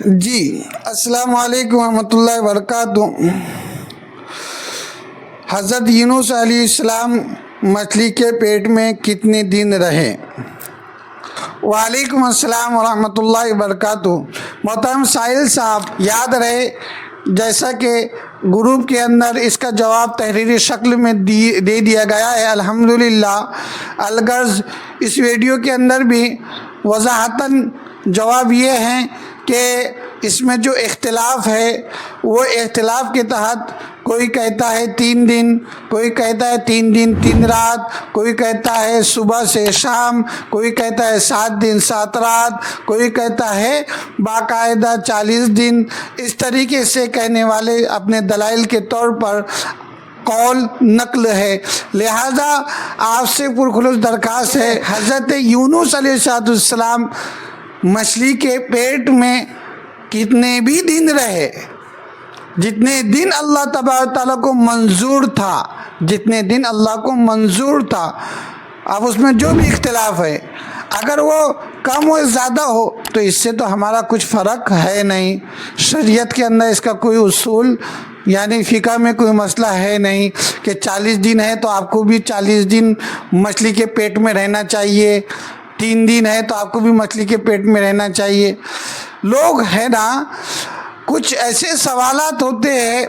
جی السلام علیکم ورحمۃ اللہ وبرکاتہ۔ حضرت یونس علیہ السلام مچھلی کے پیٹ میں کتنے دن رہے؟ وعلیکم السلام ورحمۃ اللہ وبرکاتہ۔ محترم سائل صاحب، یاد رہے جیسا کہ گروپ کے اندر اس کا جواب تحریری شکل میں دے دیا گیا ہے الحمدللہ۔ الغرض اس ویڈیو کے اندر بھی وضاحتاً جواب یہ ہے کہ اس میں جو اختلاف ہے وہ اختلاف کے تحت کوئی کہتا ہے 3 دن، کوئی کہتا ہے 3 دن 3 رات، کوئی کہتا ہے صبح سے شام، کوئی کہتا ہے 7 دن 7 رات، کوئی کہتا ہے باقاعدہ 40 دن۔ اس طریقے سے کہنے والے اپنے دلائل کے طور پر قول نقل ہے۔ لہذا آپ سے پرخلوص درخواست ہے، حضرت یونس علیہ السلام مچھلی کے پیٹ میں کتنے بھی دن رہے، جتنے دن اللہ تبارک تعالیٰ کو منظور تھا، جتنے دن اللہ کو منظور تھا۔ اب اس میں جو بھی اختلاف ہے، اگر وہ کم و زیادہ ہو تو اس سے تو ہمارا کچھ فرق ہے نہیں۔ شریعت کے اندر اس کا کوئی اصول یعنی فقہ میں کوئی مسئلہ ہے نہیں کہ 40 دن ہے تو آپ کو بھی 40 دن مچھلی کے پیٹ میں رہنا چاہیے، 3 دن ہے تو آپ کو بھی مچھلی کے پیٹ میں رہنا چاہیے۔ لوگ ہے نا، کچھ ایسے سوالات ہوتے ہیں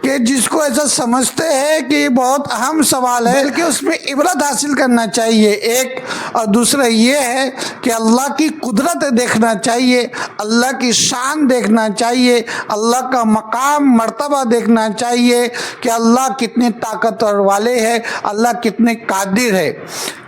کہ جس کو ایسا سمجھتے ہیں کہ یہ بہت اہم سوال ہے، بلکہ اس میں عبرت حاصل کرنا چاہیے ایک، اور دوسرا یہ ہے کہ اللہ کی قدرت دیکھنا چاہیے، اللہ کی شان دیکھنا چاہیے، اللہ کا مقام مرتبہ دیکھنا چاہیے کہ اللہ کتنے طاقتور والے ہیں، اللہ کتنے قادر ہے۔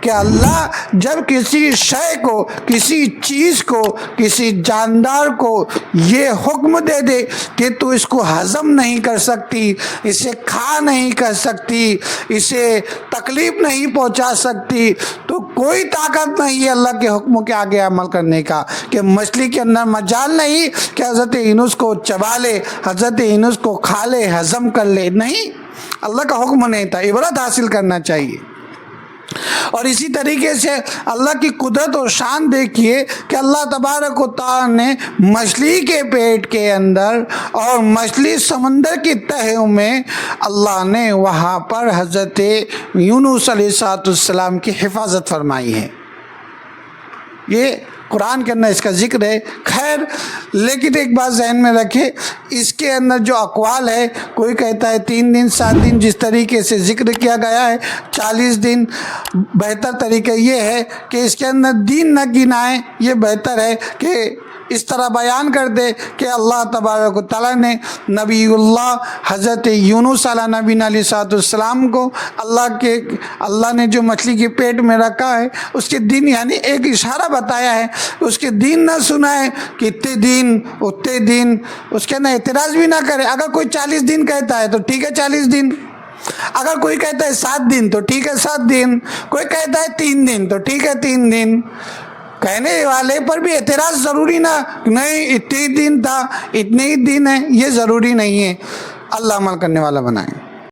کہ اللہ جب کسی شے کو، کسی چیز کو، کسی جاندار کو یہ حکم دے دے کہ تو اس کو ہضم نہیں کر سکتی، اسے کھا نہیں کر سکتی، اسے تکلیف نہیں پہنچا سکتی، تو کوئی طاقت نہیں ہے اللہ کے حکم کے آگے عمل کرنے کا، کہ مچھلی کے اندر مجال نہیں کہ حضرت یونس کو چبا لے، حضرت یونس کو کھا لے، ہضم کر لے، نہیں، اللہ کا حکم نہیں تھا۔ عبرت حاصل کرنا چاہیے۔ اور اسی طریقے سے اللہ کی قدرت اور شان دیکھیے کہ اللہ تبارک و تعالیٰ نے مچھلی کے پیٹ کے اندر اور مچھلی سمندر کی تہوں میں اللہ نے وہاں پر حضرت یونس علیہ السلام کی حفاظت فرمائی ہے۔ یہ قرآن کے اندر اس کا ذکر ہے۔ خیر، لیکن ایک بات ذہن میں رکھے، اس کے اندر جو اقوال ہے، کوئی کہتا ہے 3 دن 7 دن، جس طریقے سے ذکر کیا گیا ہے 40 دن۔ بہتر طریقہ یہ ہے کہ اس کے اندر دن نہ گنائیں، یہ بہتر ہے کہ اس طرح بیان کر دے کہ اللہ تبارک و تعالیٰ نے نبی اللہ حضرت یونس علیہ نبی علیہ السلام کو اللہ نے جو مچھلی کے پیٹ میں رکھا ہے اس کے دن یعنی ایک اشارہ بتایا ہے، اس کے دن نہ سنائے کہ اتنے دن اتنے دن، اس کے اندر اعتراض بھی نہ کرے۔ اگر کوئی 40 دن کہتا ہے تو ٹھیک ہے 40 دن، اگر کوئی کہتا ہے 7 دن تو ٹھیک ہے 7 دن، کوئی کہتا ہے 3 دن تو ٹھیک ہے 3 دن۔ کہنے والے پر بھی اعتراض ضروری نہ، نہیں اتنے دن تھا اتنے ہی دن ہے، یہ ضروری نہیں ہے۔ اللہ عمل کرنے والا بنائے۔